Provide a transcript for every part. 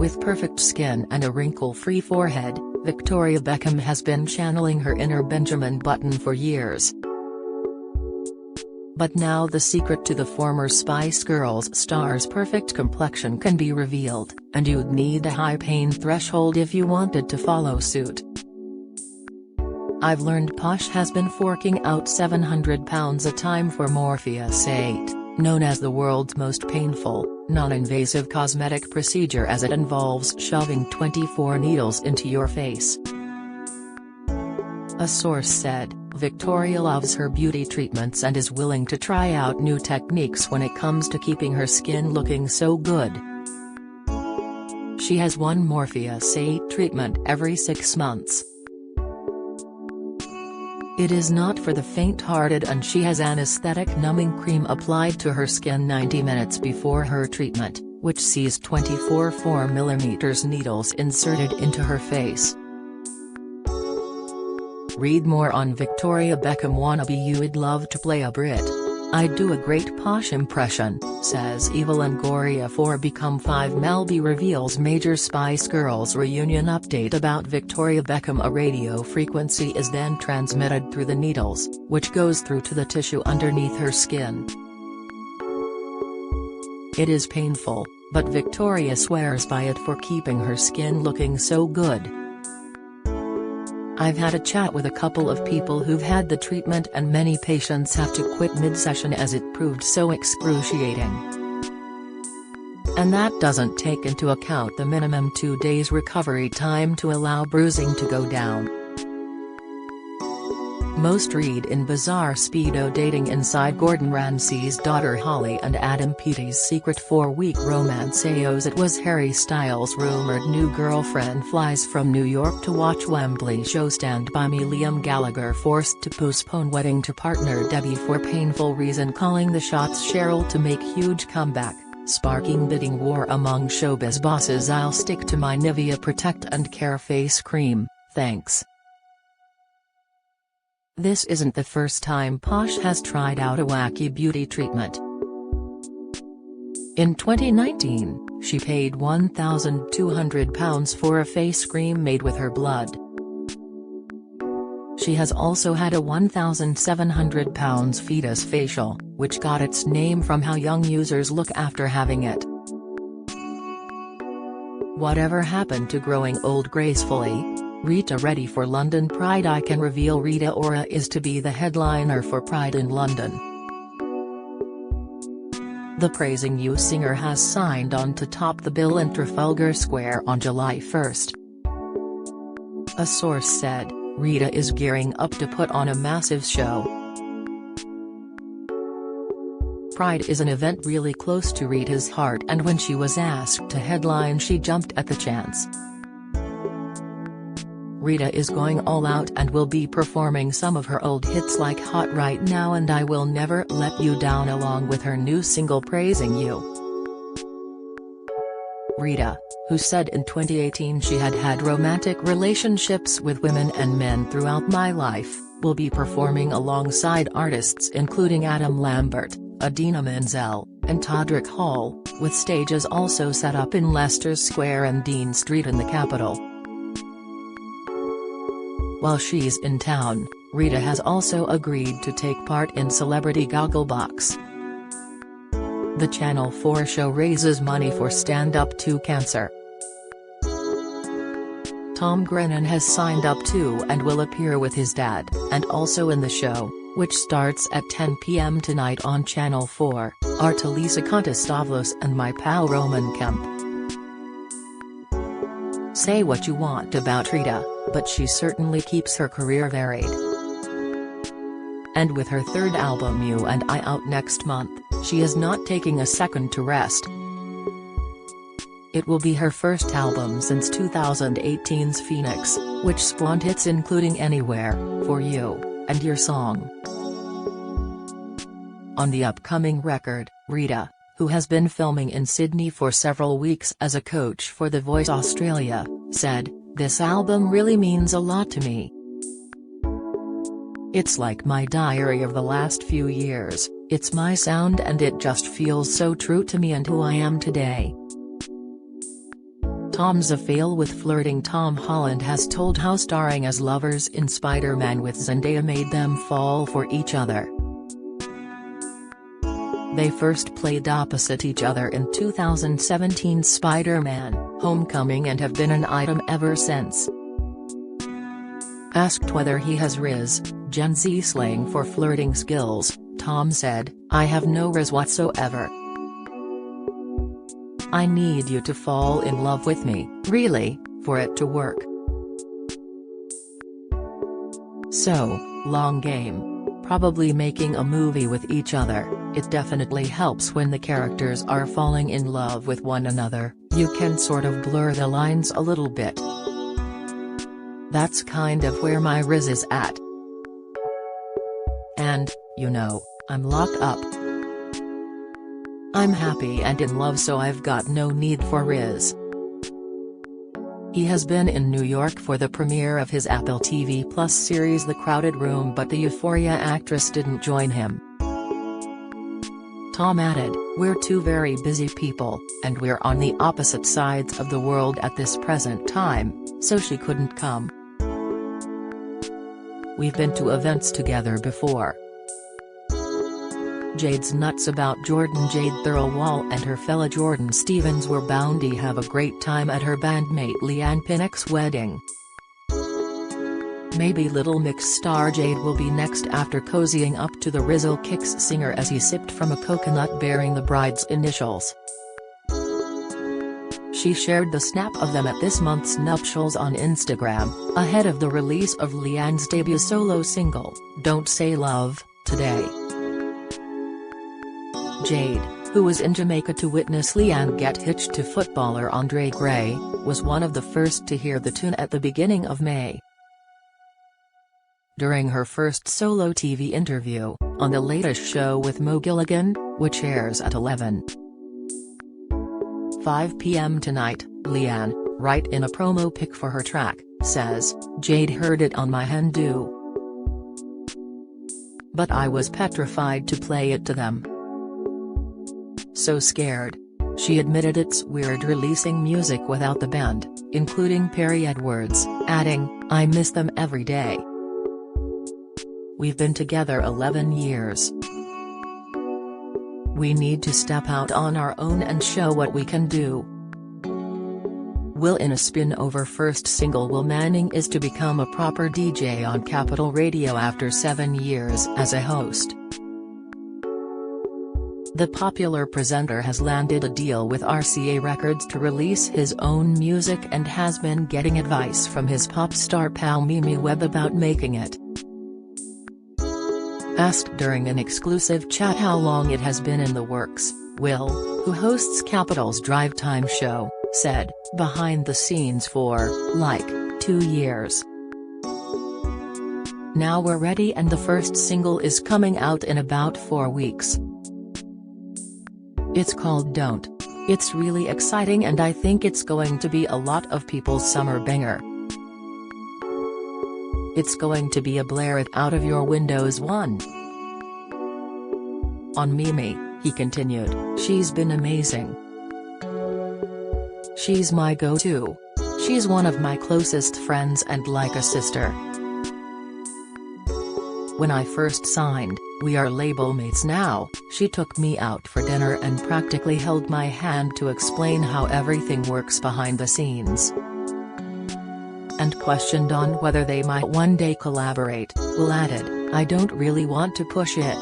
With perfect skin and a wrinkle-free forehead, Victoria Beckham has been channeling her inner Benjamin Button for years. But now the secret to the former Spice Girls star's perfect complexion can be revealed, and you'd need a high pain threshold if you wanted to follow suit. I've learned Posh has been forking out £700 a time for Morpheus 8, known as the world's most painful, non-invasive cosmetic procedure as it involves shoving 24 needles into your face. A source said, Victoria loves her beauty treatments and is willing to try out new techniques when it comes to keeping her skin looking so good. She has one Morpheus 8 treatment every 6 months. It is not for the faint-hearted, and she has an aesthetic numbing cream applied to her skin 90 minutes before her treatment, which sees 24 4mm needles inserted into her face. Read more on Victoria Beckham wannabe. You'd love to play a Brit. I'd do a great Posh impression, says Eva Longoria for Become 5. Melby reveals major Spice Girls reunion update about Victoria Beckham. A radio frequency is then transmitted through the needles, which goes through to the tissue underneath her skin. It is painful, but Victoria swears by it for keeping her skin looking so good. I've had a chat with a couple of people who've had the treatment, and many patients have to quit mid-session as it proved so excruciating. And that doesn't take into account the minimum 2 days recovery time to allow bruising to go down. Most read in bizarre Speedo dating inside Gordon Ramsay's daughter Holly and Adam Peaty's secret 4-week romance. It was Harry Styles' rumored new girlfriend flies from New York to watch Wembley show Stand By Me. Liam Gallagher forced to postpone wedding to partner Debbie for painful reason. Calling the shots. Cheryl to make huge comeback, sparking bidding war among showbiz bosses. I'll stick to my Nivea Protect and Care face cream, thanks. This isn't the first time Posh has tried out a wacky beauty treatment. In 2019, she paid £1,200 for a face cream made with her blood. She has also had a £1,700 fetus facial, which got its name from how young users look after having it. Whatever happened to growing old gracefully? Rita ready for London Pride? I can reveal Rita Ora is to be the headliner for Pride in London. The Praising You singer has signed on to top the bill in Trafalgar Square on July 1. A source said, Rita is gearing up to put on a massive show. Pride is an event really close to Rita's heart, and when she was asked to headline she jumped at the chance. Rita is going all out and will be performing some of her old hits like Hot Right Now and I Will Never Let You Down, along with her new single Praising You. Rita, who said in 2018 she had had romantic relationships with women and men throughout my life, will be performing alongside artists including Adam Lambert, Idina Menzel, and Todrick Hall, with stages also set up in Leicester Square and Dean Street in the capital. While she's in town, Rita has also agreed to take part in Celebrity Gogglebox. The Channel 4 show raises money for Stand Up to Cancer. Tom Grennan has signed up too and will appear with his dad, and also in the show, which starts at 10 p.m. tonight on Channel 4, are Talisa Kontostavlos and my pal Roman Kemp. Say what you want about Rita, but she certainly keeps her career varied. And with her third album You and I out next month, she is not taking a second to rest. It will be her first album since 2018's Phoenix, which spawned hits including Anywhere, For You, and Your Song. On the upcoming record, Rita, who has been filming in Sydney for several weeks as a coach for The Voice Australia, said, "This album really means a lot to me. It's like my diary of the last few years, it's my sound and it just feels so true to me and who I am today." Tom's affair with flirting Tom Holland has told how starring as lovers in Spider-Man with Zendaya made them fall for each other. They first played opposite each other in 2017's Spider-Man: Homecoming and have been an item ever since. Asked whether he has Riz, Gen Z slang for flirting skills, Tom said, "I have no Riz whatsoever. I need you to fall in love with me, really, for it to work. So, long game. Probably making a movie with each other, it definitely helps when the characters are falling in love with one another, you can sort of blur the lines a little bit. That's kind of where my Riz is at. And, you know, I'm locked up. I'm happy and in love, so I've got no need for Riz." He has been in New York for the premiere of his Apple TV Plus series The Crowded Room, but the Euphoria actress didn't join him. Tom added, "We're two very busy people, and we're on the opposite sides of the world at this present time, so she couldn't come. We've been to events together before." Jade's nuts about Jordan. Jade Thirlwall and her fella Jordan Stevens were bound to have a great time at her bandmate Leanne Pinnock's wedding. Maybe Little Mix star Jade will be next after cozying up to the Rizzle Kicks singer as he sipped from a coconut bearing the bride's initials. She shared the snap of them at this month's nuptials on Instagram, ahead of the release of Leanne's debut solo single, Don't Say Love, today. Jade, who was in Jamaica to witness Leanne get hitched to footballer Andre Gray, was one of the first to hear the tune at the beginning of May. During her first solo TV interview, on The Latest Show with Mo Gilligan, which airs at 11:05 p.m. tonight, Leanne, right in a promo pic for her track, says, "Jade heard it on my Hindu. But I was petrified to play it to them. So scared." She admitted it's weird releasing music without the band, including Perry Edwards, adding, "I miss them every day. We've been together 11 years. We need to step out on our own and show what we can do." Will in a spin-over first single. Will Manning is to become a proper DJ on Capital Radio after 7 years as a host. The popular presenter has landed a deal with RCA Records to release his own music and has been getting advice from his pop star pal Mimi Webb about making it. Asked during an exclusive chat how long it has been in the works, Will, who hosts Capital's Drive Time show, said, "Behind the scenes for, like, 2 years. Now we're ready and the first single is coming out in about 4 weeks. It's called Don't. It's really exciting and I think it's going to be a lot of people's summer banger. It's going to be a blare it out of your windows one." On Mimi, he continued, "She's been amazing. She's my go-to. She's one of my closest friends and like a sister. When I first signed, we are label mates now, she took me out for dinner and practically held my hand to explain how everything works behind the scenes." And questioned on whether they might one day collaborate, Will added, "I don't really want to push it.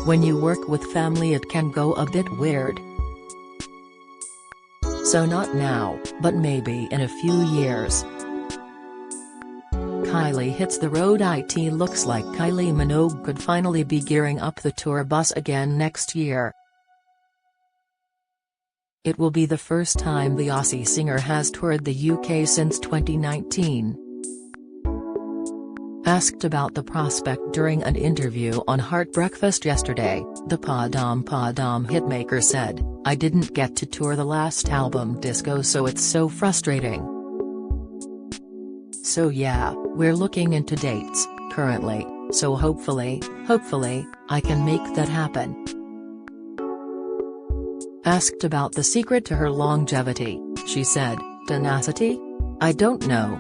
When you work with family it can go a bit weird. So not now, but maybe in a few years." Kylie hits the road. It looks like Kylie Minogue could finally be gearing up the tour bus again next year. It will be the first time the Aussie singer has toured the UK since 2019. Asked about the prospect during an interview on Heart Breakfast yesterday, the Padam hitmaker said, "I didn't get to tour the last album Disco, so it's so frustrating. So yeah, we're looking into dates, currently, so hopefully, I can make that happen." Asked about the secret to her longevity, she said, "Tenacity? I don't know.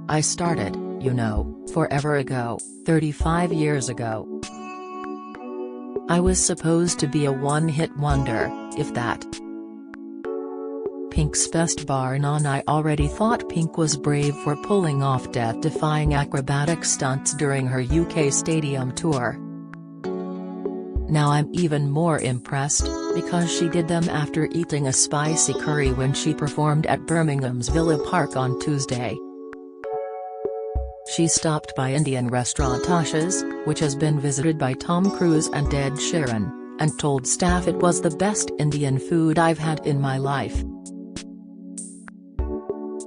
I started, forever ago, 35 years ago. I was supposed to be a one-hit wonder, if that. Pink's best bar none. I already thought Pink was brave for pulling off death-defying acrobatic stunts during her UK stadium tour. Now I'm even more impressed, because she did them after eating a spicy curry when she performed at Birmingham's Villa Park on Tuesday. She stopped by Indian restaurant Tasha's, which has been visited by Tom Cruise and Ed Sheeran, and told staff it was the best Indian food I've had in my life.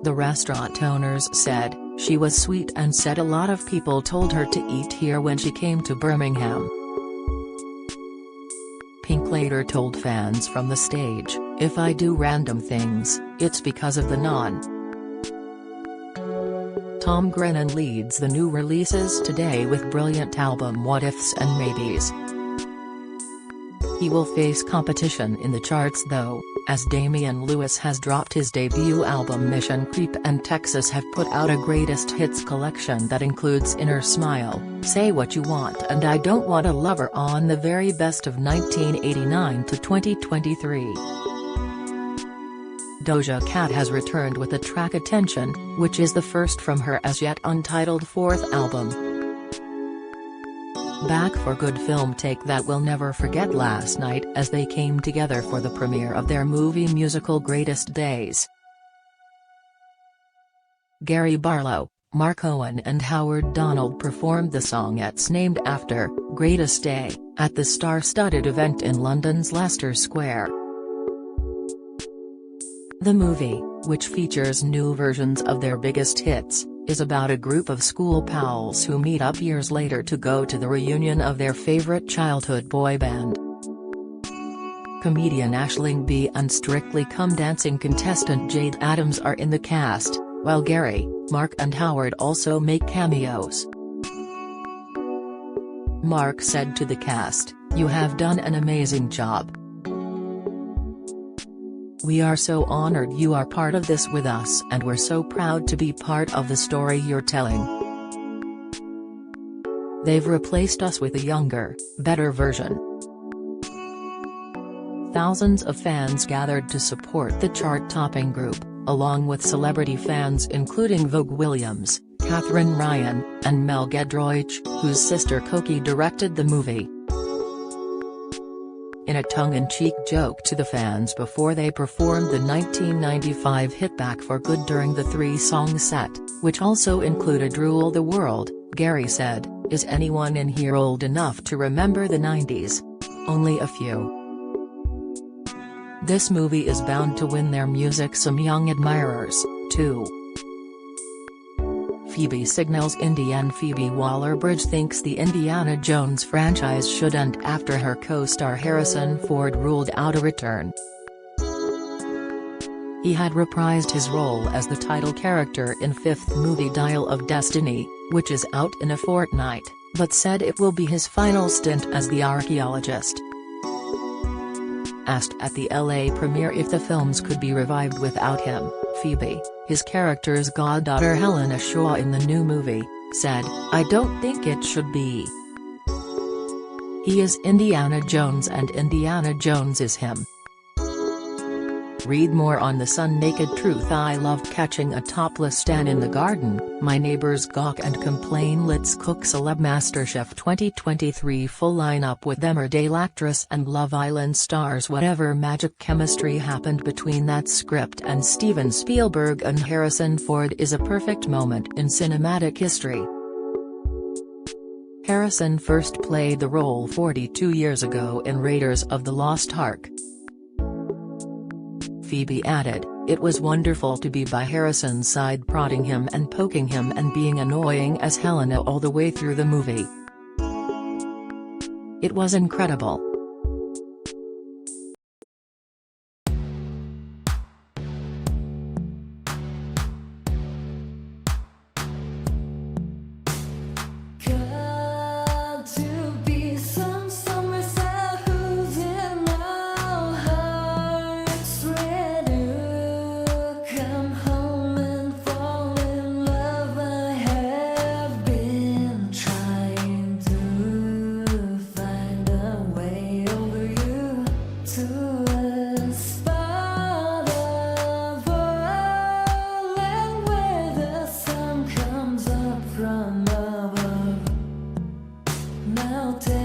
The restaurant owners said, she was sweet and said a lot of people told her to eat here when she came to Birmingham. Pink later told fans from the stage, "If I do random things, it's because of the naan." Tom Grennan leads the new releases today with brilliant album What Ifs and Maybes. He will face competition in the charts though, as Damian Lewis has dropped his debut album Mission Creep and Texas have put out a greatest hits collection that includes Inner Smile, Say What You Want and I Don't Want a Lover on the very best of 1989 to 2023. Doja Cat has returned with the track Attention, which is the first from her as yet untitled fourth album. Back for Good film take that we'll never forget last night as they came together for the premiere of their movie musical Greatest Days. Gary Barlow, Mark Owen and Howard Donald performed the songettes named after Greatest Day at the star-studded event in London's Leicester Square. The movie, which features new versions of their biggest hits, is about a group of school pals who meet up years later to go to the reunion of their favorite childhood boy band. Comedian Aisling Bea and Strictly Come Dancing contestant Jade Adams are in the cast, while Gary, Mark and Howard also make cameos. Mark said to the cast, "You have done an amazing job. We are so honored you are part of this with us and we're so proud to be part of the story you're telling. They've replaced us with a younger, better version." Thousands of fans gathered to support the chart-topping group, along with celebrity fans including Vogue Williams, Katherine Ryan, and Mel Giedroyc, whose sister Cokie directed the movie. In a tongue-in-cheek joke to the fans before they performed the 1995 hit Back for Good during the three-song set, which also included Rule the World, Gary said, "Is anyone in here old enough to remember the 90s? Only a few. This movie is bound to win their music some young admirers, too." Phoebe signals Indian Phoebe Waller-Bridge thinks the Indiana Jones franchise should end after her co-star Harrison Ford ruled out a return. He had reprised his role as the title character in fifth movie Dial of Destiny, which is out in a fortnight, but said it will be his final stint as the archaeologist. Asked at the LA premiere if the films could be revived without him, Phoebe, his character's goddaughter Helena Shaw in the new movie, said, "I don't think it should be. He is Indiana Jones and Indiana Jones is him." Read more on The Sun. Naked Truth. I loved catching a topless Stan in the garden, my neighbors gawk and complain. Let's Cook Celeb MasterChef 2023 full lineup with Emmerdale actress and Love Island stars. Whatever magic chemistry happened between that script and Steven Spielberg and Harrison Ford is a perfect moment in cinematic history. Harrison first played the role 42 years ago in Raiders of the Lost Ark. Phoebe added, "It was wonderful to be by Harrison's side, prodding him and poking him and being annoying as Helena all the way through the movie. It was incredible." Got to be some summer who's in I'll take